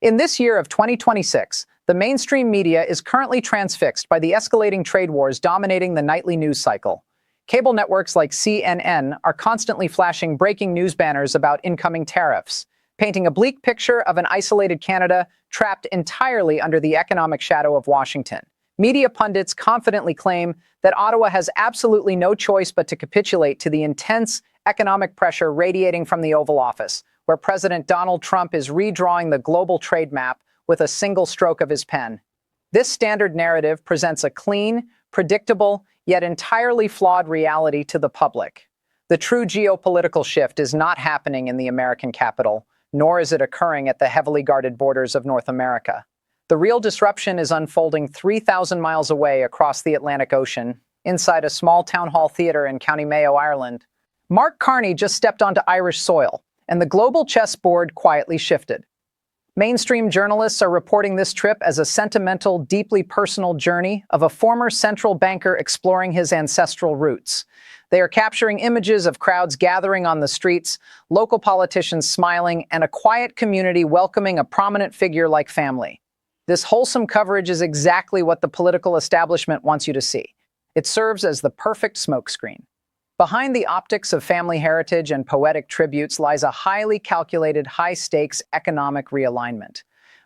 In this year of 2026, the mainstream media is currently transfixed by the escalating trade wars dominating the nightly news cycle. Cable networks like CNN are constantly flashing breaking news banners about incoming tariffs, painting a bleak picture of an isolated Canada trapped entirely under the economic shadow of Washington. Media pundits confidently claim that Ottawa has absolutely no choice but to capitulate to the intense economic pressure radiating from the Oval Office, where President Donald Trump is redrawing the global trade map with a single stroke of his pen. This standard narrative presents a clean, predictable, yet entirely flawed reality to the public. The true geopolitical shift is not happening in the American capital, nor is it occurring at the heavily guarded borders of North America. The real disruption is unfolding 3,000 miles away across the Atlantic Ocean, inside a small town hall theater in County Mayo, Ireland. Mark Carney just stepped onto Irish soil, and the global chessboard quietly shifted. Mainstream journalists are reporting this trip as a sentimental, deeply personal journey of a former central banker exploring his ancestral roots. They are capturing images of crowds gathering on the streets, local politicians smiling, and a quiet community welcoming a prominent figure like family. This wholesome coverage is exactly what the political establishment wants you to see. It serves as the perfect smokescreen. Behind the optics of family heritage and poetic tributes lies a highly calculated, high-stakes economic realignment.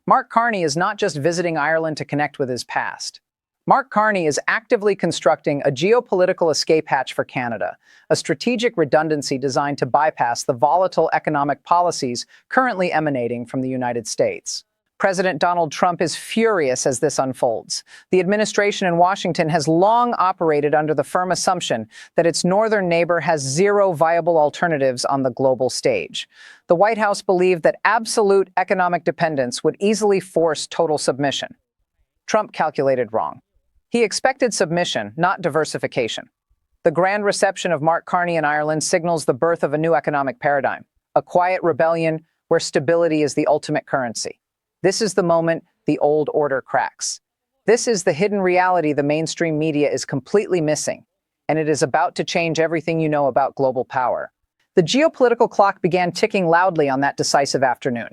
Mark Carney is not just visiting Ireland to connect with his past. Mark Carney is actively constructing a geopolitical escape hatch for Canada, a strategic redundancy designed to bypass the volatile economic policies currently emanating from the United States. President Donald Trump is furious as this unfolds. The administration in Washington has long operated under the firm assumption that its northern neighbor has zero viable alternatives on the global stage. The White House believed that absolute economic dependence would easily force total submission. Trump calculated wrong. He expected submission, not diversification. The grand reception of Mark Carney in Ireland signals the birth of a new economic paradigm, a quiet rebellion where stability is the ultimate currency. This is the moment the old order cracks. This is the hidden reality the mainstream media is completely missing, and it is about to change everything you know about global power. The geopolitical clock began ticking loudly on that decisive afternoon.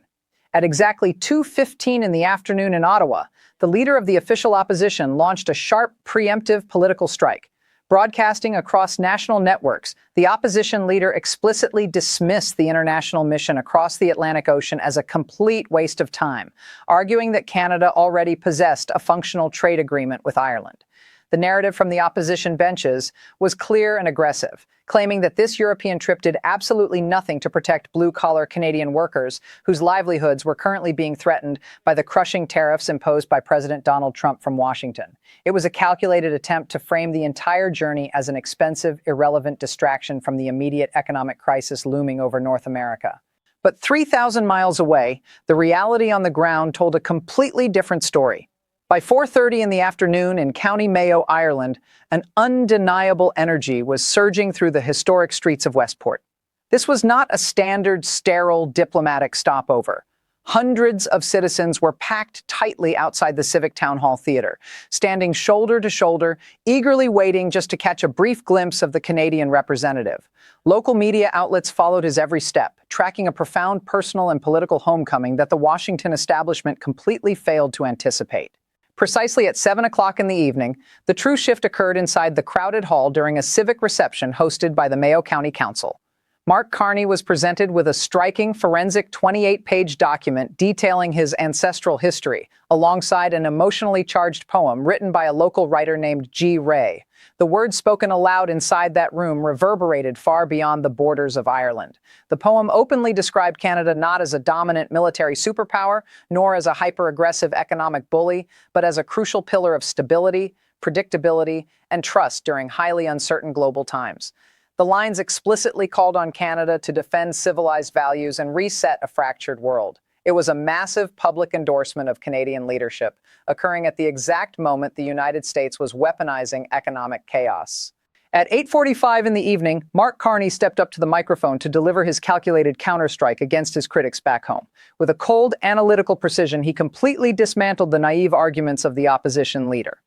At exactly 2:15 in the afternoon in Ottawa, the leader of the official opposition launched a sharp, preemptive political strike. Broadcasting across national networks, the opposition leader explicitly dismissed the international mission across the Atlantic Ocean as a complete waste of time, arguing that Canada already possessed a functional trade agreement with Ireland. The narrative from the opposition benches was clear and aggressive, claiming that this European trip did absolutely nothing to protect blue-collar Canadian workers whose livelihoods were currently being threatened by the crushing tariffs imposed by President Donald Trump from Washington. It was a calculated attempt to frame the entire journey as an expensive, irrelevant distraction from the immediate economic crisis looming over North America. But 3,000 miles away, the reality on the ground told a completely different story. By 4:30 in the afternoon in County Mayo, Ireland, an undeniable energy was surging through the historic streets of Westport. This was not a standard, sterile, diplomatic stopover. Hundreds of citizens were packed tightly outside the Civic Town Hall Theatre, standing shoulder to shoulder, eagerly waiting just to catch a brief glimpse of the Canadian representative. Local media outlets followed his every step, tracking a profound personal and political homecoming that the Washington establishment completely failed to anticipate. Precisely at 7 o'clock in the evening, the true shift occurred inside the crowded hall during a civic reception hosted by the Mayo County Council. Mark Carney was presented with a striking forensic 28-page document detailing his ancestral history, alongside an emotionally charged poem written by a local writer named G. Ray. The words spoken aloud inside that room reverberated far beyond the borders of Ireland. The poem openly described Canada not as a dominant military superpower, nor as a hyper-aggressive economic bully, but as a crucial pillar of stability, predictability, and trust during highly uncertain global times. The lines explicitly called on Canada to defend civilized values and reset a fractured world. It was a massive public endorsement of Canadian leadership, occurring at the exact moment the United States was weaponizing economic chaos. At 8:45 in the evening, Mark Carney stepped up to the microphone to deliver his calculated counterstrike against his critics back home. With a cold, analytical precision, he completely dismantled the naive arguments of the opposition leader.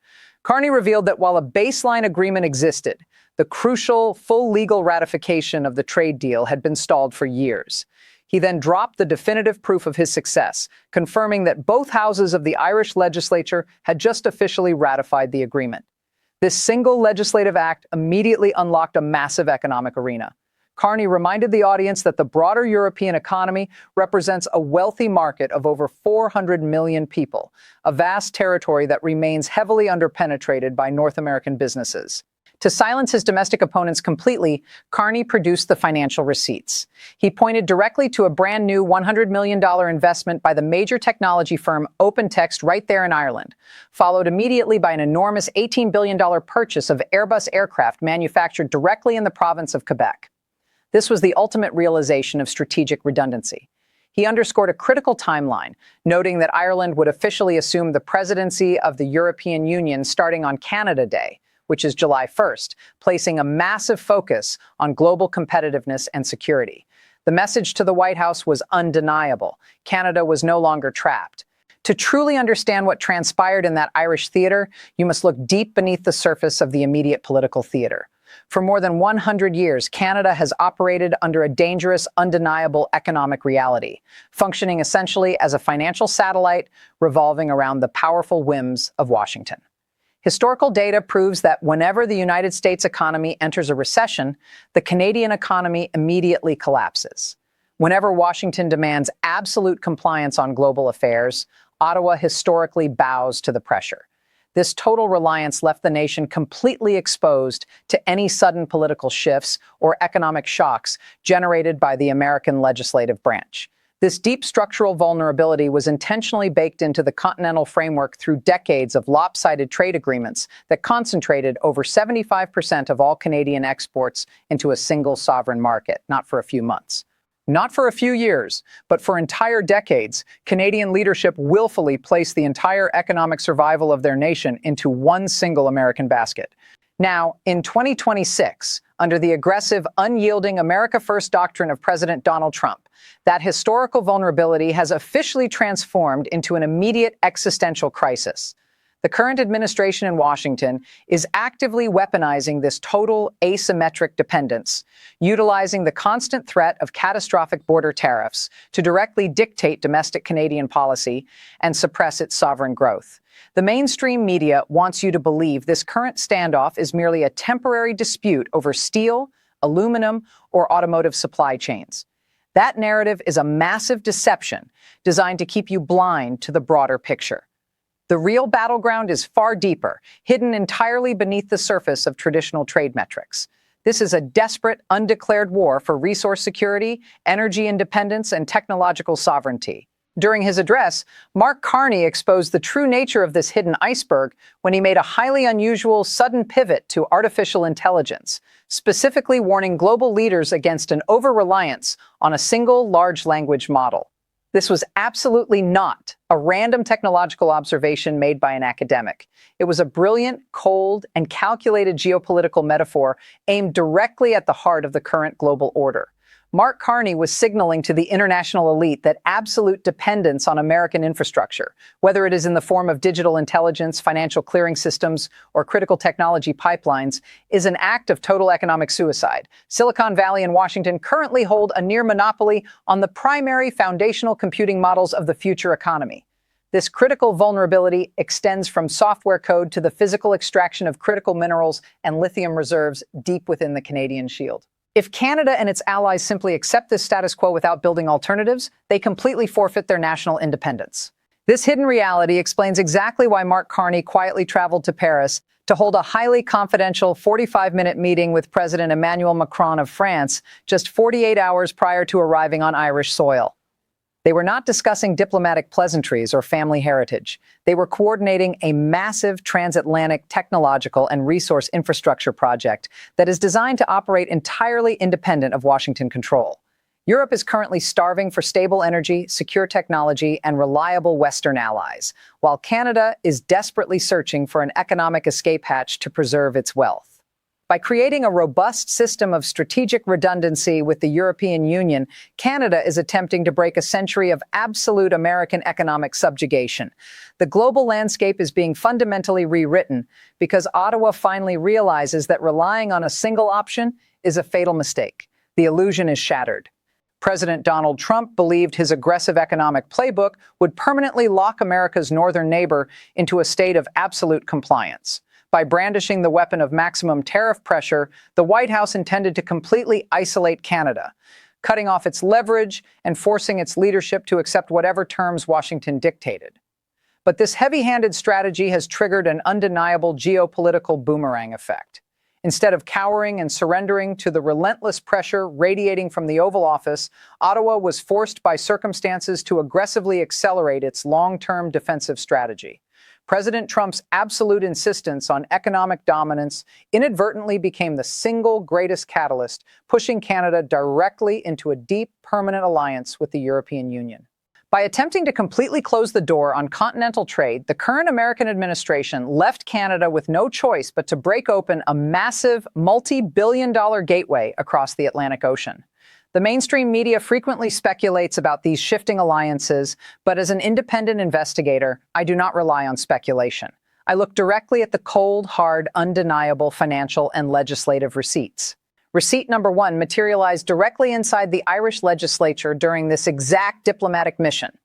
Carney revealed that while a baseline agreement existed, the crucial, full legal ratification of the trade deal had been stalled for years. He then dropped the definitive proof of his success, confirming that both houses of the Irish legislature had just officially ratified the agreement. This single legislative act immediately unlocked a massive economic arena. Carney reminded the audience that the broader European economy represents a wealthy market of over 400 million people, a vast territory that remains heavily underpenetrated by North American businesses. To silence his domestic opponents completely, Carney produced the financial receipts. He pointed directly to a brand new $100 million investment by the major technology firm OpenText right there in Ireland, followed immediately by an enormous $18 billion purchase of Airbus aircraft manufactured directly in the province of Quebec. This was the ultimate realization of strategic redundancy. He underscored a critical timeline, noting that Ireland would officially assume the presidency of the European Union starting on Canada Day, which is July 1st, placing a massive focus on global competitiveness and security. The message to the White House was undeniable. Canada was no longer trapped. To truly understand what transpired in that Irish theater, you must look deep beneath the surface of the immediate political theater. For more than 100 years, Canada has operated under a dangerous, undeniable economic reality, functioning essentially as a financial satellite revolving around the powerful whims of Washington. Historical data proves that whenever the United States economy enters a recession, the Canadian economy immediately collapses. Whenever Washington demands absolute compliance on global affairs, Ottawa historically bows to the pressure. This total reliance left the nation completely exposed to any sudden political shifts or economic shocks generated by the American legislative branch. This deep structural vulnerability was intentionally baked into the continental framework through decades of lopsided trade agreements that concentrated over 75% of all Canadian exports into a single sovereign market, not for a few months. Not for a few years, but for entire decades, Canadian leadership willfully placed the entire economic survival of their nation into one single American basket. Now, in 2026, under the aggressive, unyielding America First doctrine of President Donald Trump, that historical vulnerability has officially transformed into an immediate existential crisis. The current administration in Washington is actively weaponizing this total asymmetric dependence, utilizing the constant threat of catastrophic border tariffs to directly dictate domestic Canadian policy and suppress its sovereign growth. The mainstream media wants you to believe this current standoff is merely a temporary dispute over steel, aluminum, or automotive supply chains. That narrative is a massive deception designed to keep you blind to the broader picture. The real battleground is far deeper, hidden entirely beneath the surface of traditional trade metrics. This is a desperate, undeclared war for resource security, energy independence, and technological sovereignty. During his address, Mark Carney exposed the true nature of this hidden iceberg when he made a highly unusual, sudden pivot to artificial intelligence, specifically warning global leaders against an over-reliance on a single large language model. This was absolutely not a random technological observation made by an academic. It was a brilliant, cold, and calculated geopolitical metaphor aimed directly at the heart of the current global order. Mark Carney was signaling to the international elite that absolute dependence on American infrastructure, whether it is in the form of digital intelligence, financial clearing systems, or critical technology pipelines, is an act of total economic suicide. Silicon Valley and Washington currently hold a near monopoly on the primary foundational computing models of the future economy. This critical vulnerability extends from software code to the physical extraction of critical minerals and lithium reserves deep within the Canadian shield. If Canada and its allies simply accept this status quo without building alternatives, they completely forfeit their national independence. This hidden reality explains exactly why Mark Carney quietly traveled to Paris to hold a highly confidential 45-minute meeting with President Emmanuel Macron of France just 48 hours prior to arriving on Irish soil. They were not discussing diplomatic pleasantries or family heritage. They were coordinating a massive transatlantic technological and resource infrastructure project that is designed to operate entirely independent of Washington control. Europe is currently starving for stable energy, secure technology, and reliable Western allies, while Canada is desperately searching for an economic escape hatch to preserve its wealth. By creating a robust system of strategic redundancy with the European Union, Canada is attempting to break a century of absolute American economic subjugation. The global landscape is being fundamentally rewritten because Ottawa finally realizes that relying on a single option is a fatal mistake. The illusion is shattered. President Donald Trump believed his aggressive economic playbook would permanently lock America's northern neighbor into a state of absolute compliance. By brandishing the weapon of maximum tariff pressure, the White House intended to completely isolate Canada, cutting off its leverage and forcing its leadership to accept whatever terms Washington dictated. But this heavy-handed strategy has triggered an undeniable geopolitical boomerang effect. Instead of cowering and surrendering to the relentless pressure radiating from the Oval Office, Ottawa was forced by circumstances to aggressively accelerate its long-term defensive strategy. President Trump's absolute insistence on economic dominance inadvertently became the single greatest catalyst, pushing Canada directly into a deep, permanent alliance with the European Union. By attempting to completely close the door on continental trade, the current American administration left Canada with no choice but to break open a massive, multi-billion-dollar gateway across the Atlantic Ocean. The mainstream media frequently speculates about these shifting alliances, but as an independent investigator, I do not rely on speculation. I look directly at the cold, hard, undeniable financial and legislative receipts. Receipt number 1 materialized directly inside the Irish legislature during this exact diplomatic mission.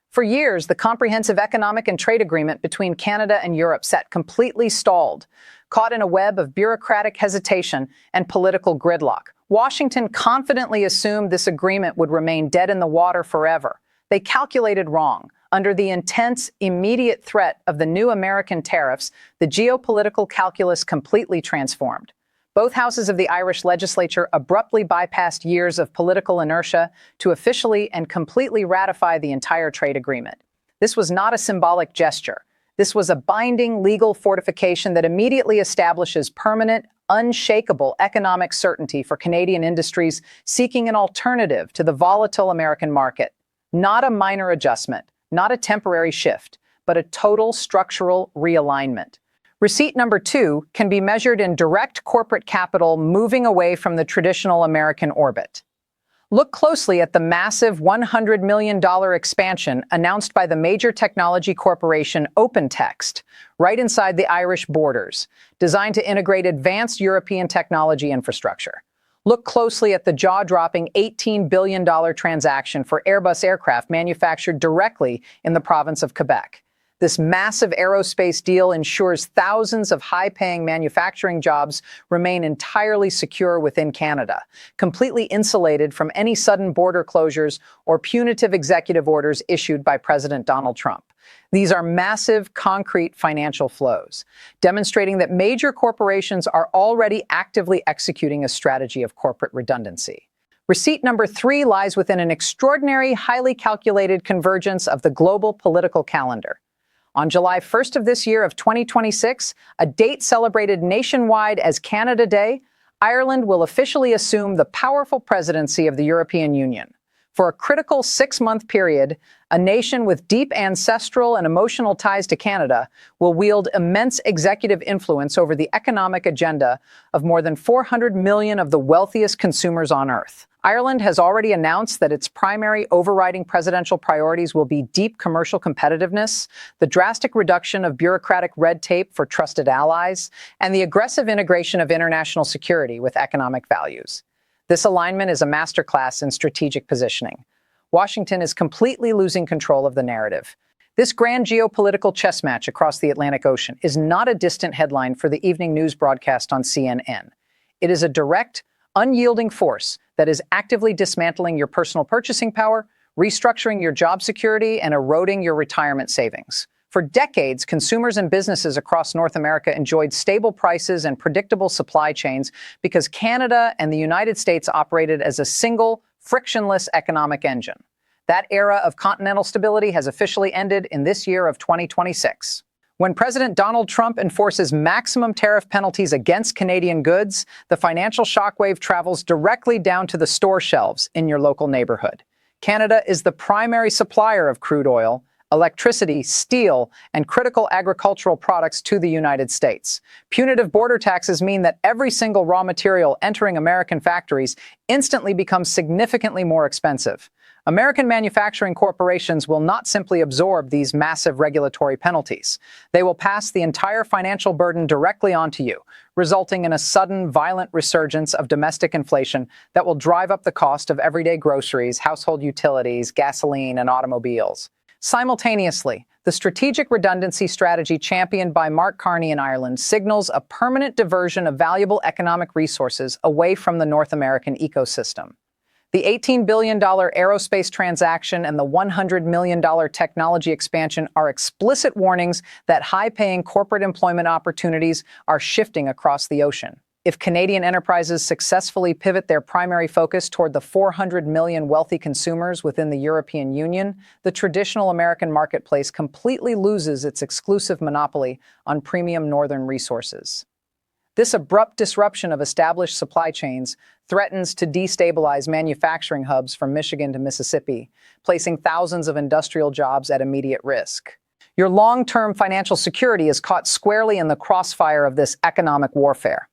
For years, the comprehensive economic and trade agreement between Canada and Europe sat completely stalled, caught in a web of bureaucratic hesitation and political gridlock. Washington confidently assumed this agreement would remain dead in the water forever. They calculated wrong. Under the intense, immediate threat of the new American tariffs, the geopolitical calculus completely transformed. Both houses of the Irish legislature abruptly bypassed years of political inertia to officially and completely ratify the entire trade agreement. This was not a symbolic gesture. This was a binding legal fortification that immediately establishes permanent, unshakable economic certainty for Canadian industries seeking an alternative to the volatile American market. Not a minor adjustment, not a temporary shift, but a total structural realignment. Receipt number 2 can be measured in direct corporate capital moving away from the traditional American orbit. Look closely at the massive $100 million expansion announced by the major technology corporation OpenText, right inside the Irish borders, designed to integrate advanced European technology infrastructure. Look closely at the jaw-dropping $18 billion transaction for Airbus aircraft manufactured directly in the province of Quebec. This massive aerospace deal ensures thousands of high-paying manufacturing jobs remain entirely secure within Canada, completely insulated from any sudden border closures or punitive executive orders issued by President Donald Trump. These are massive, concrete financial flows, demonstrating that major corporations are already actively executing a strategy of corporate redundancy. Receipt number 3 lies within an extraordinary, highly calculated convergence of the global political calendar. On July 1st of this year of 2026, a date celebrated nationwide as Canada Day, Ireland will officially assume the powerful presidency of the European Union. For a critical 6-month period, a nation with deep ancestral and emotional ties to Canada will wield immense executive influence over the economic agenda of more than 400 million of the wealthiest consumers on Earth. Ireland has already announced that its primary overriding presidential priorities will be deep commercial competitiveness, the drastic reduction of bureaucratic red tape for trusted allies, and the aggressive integration of international security with economic values. This alignment is a masterclass in strategic positioning. Washington is completely losing control of the narrative. This grand geopolitical chess match across the Atlantic Ocean is not a distant headline for the evening news broadcast on CNN. It is a direct, unyielding force that is actively dismantling your personal purchasing power, restructuring your job security, and eroding your retirement savings. For decades, consumers and businesses across North America enjoyed stable prices and predictable supply chains because Canada and the United States operated as a single, frictionless economic engine. That era of continental stability has officially ended in this year of 2026. When President Donald Trump enforces maximum tariff penalties against Canadian goods, the financial shockwave travels directly down to the store shelves in your local neighborhood. Canada is the primary supplier of crude oil, electricity, steel, and critical agricultural products to the United States. Punitive border taxes mean that every single raw material entering American factories instantly becomes significantly more expensive. American manufacturing corporations will not simply absorb these massive regulatory penalties. They will pass the entire financial burden directly onto you, resulting in a sudden, violent resurgence of domestic inflation that will drive up the cost of everyday groceries, household utilities, gasoline, and automobiles. Simultaneously, the strategic redundancy strategy championed by Mark Carney in Ireland signals a permanent diversion of valuable economic resources away from the North American ecosystem. The $18 billion aerospace transaction and the $100 million technology expansion are explicit warnings that high-paying corporate employment opportunities are shifting across the ocean. If Canadian enterprises successfully pivot their primary focus toward the 400 million wealthy consumers within the European Union, the traditional American marketplace completely loses its exclusive monopoly on premium northern resources. This abrupt disruption of established supply chains threatens to destabilize manufacturing hubs from Michigan to Mississippi, placing thousands of industrial jobs at immediate risk. Your long-term financial security is caught squarely in the crossfire of this economic warfare.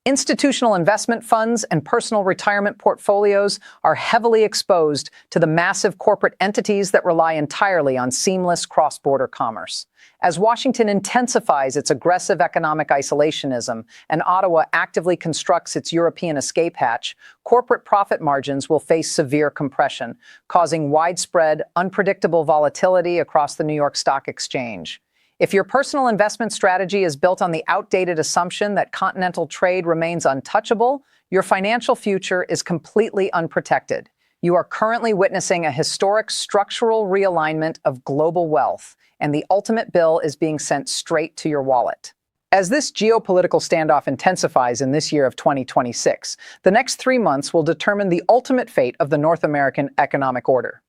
Institutional investment funds and personal retirement portfolios are heavily exposed to the massive corporate entities that rely entirely on seamless cross-border commerce. As Washington intensifies its aggressive economic isolationism and Ottawa actively constructs its European escape hatch, corporate profit margins will face severe compression, causing widespread, unpredictable volatility across the New York Stock Exchange. If your personal investment strategy is built on the outdated assumption that continental trade remains untouchable, your financial future is completely unprotected. You are currently witnessing a historic structural realignment of global wealth, and the ultimate bill is being sent straight to your wallet. As this geopolitical standoff intensifies in this year of 2026, the next 3 months will determine the ultimate fate of the North American economic order.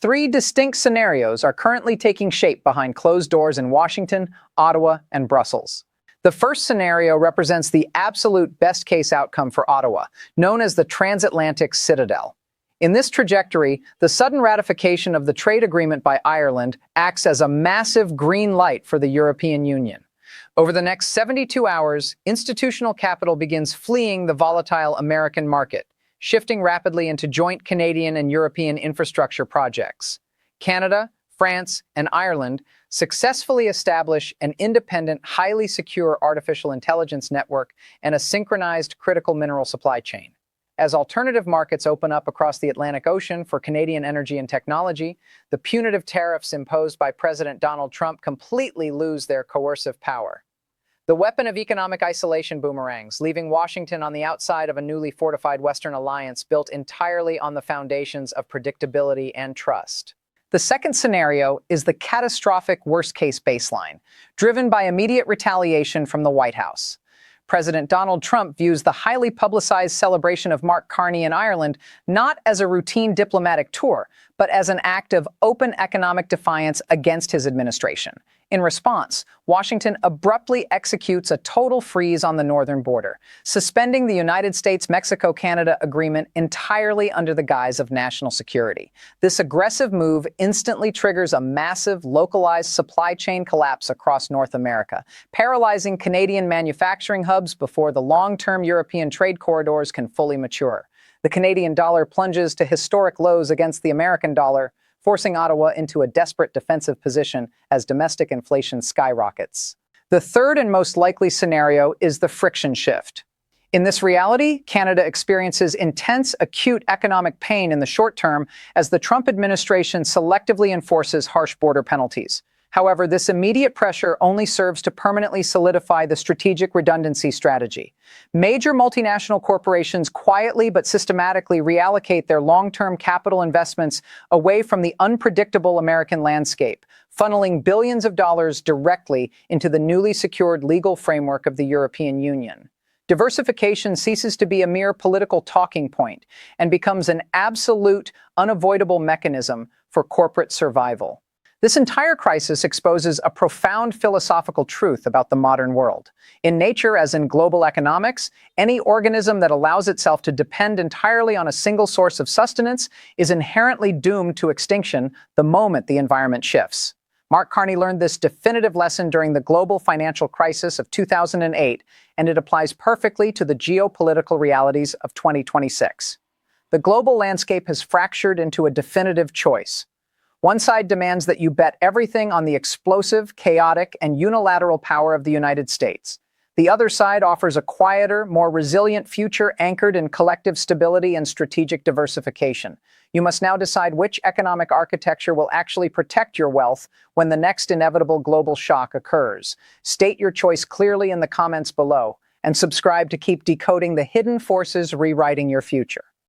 3 distinct scenarios are currently taking shape behind closed doors in Washington, Ottawa, and Brussels. The first scenario represents the absolute best-case outcome for Ottawa, known as the transatlantic citadel. In this trajectory, the sudden ratification of the trade agreement by Ireland acts as a massive green light for the European Union. Over the next 72 hours, institutional capital begins fleeing the volatile American market, shifting rapidly into joint Canadian and European infrastructure projects. Canada, France, and Ireland successfully establish an independent, highly secure artificial intelligence network and a synchronized critical mineral supply chain. As alternative markets open up across the Atlantic Ocean for Canadian energy and technology, the punitive tariffs imposed by President Donald Trump completely lose their coercive power. The weapon of economic isolation boomerangs, leaving Washington on the outside of a newly fortified Western alliance built entirely on the foundations of predictability and trust. The second scenario is the catastrophic worst-case baseline, driven by immediate retaliation from the White House. President Donald Trump views the highly publicized celebration of Mark Carney in Ireland not as a routine diplomatic tour, but as an act of open economic defiance against his administration. In response, Washington abruptly executes a total freeze on the northern border, suspending the United States-Mexico-Canada agreement entirely under the guise of national security. This aggressive move instantly triggers a massive, localized supply chain collapse across North America, paralyzing Canadian manufacturing hubs before the long-term European trade corridors can fully mature. The Canadian dollar plunges to historic lows against the American dollar, forcing Ottawa into a desperate defensive position as domestic inflation skyrockets. The third and most likely scenario is the friction shift. In this reality, Canada experiences intense, acute economic pain in the short term as the Trump administration selectively enforces harsh border penalties. However, this immediate pressure only serves to permanently solidify the strategic redundancy strategy. Major multinational corporations quietly but systematically reallocate their long-term capital investments away from the unpredictable American landscape, funneling billions of dollars directly into the newly secured legal framework of the European Union. Diversification ceases to be a mere political talking point and becomes an absolute, unavoidable mechanism for corporate survival. This entire crisis exposes a profound philosophical truth about the modern world. In nature, as in global economics, any organism that allows itself to depend entirely on a single source of sustenance is inherently doomed to extinction the moment the environment shifts. Mark Carney learned this definitive lesson during the global financial crisis of 2008, and it applies perfectly to the geopolitical realities of 2026. The global landscape has fractured into a definitive choice. One side demands that you bet everything on the explosive, chaotic, and unilateral power of the United States. The other side offers a quieter, more resilient future anchored in collective stability and strategic diversification. You must now decide which economic architecture will actually protect your wealth when the next inevitable global shock occurs. State your choice clearly in the comments below, and subscribe to keep decoding the hidden forces rewriting your future.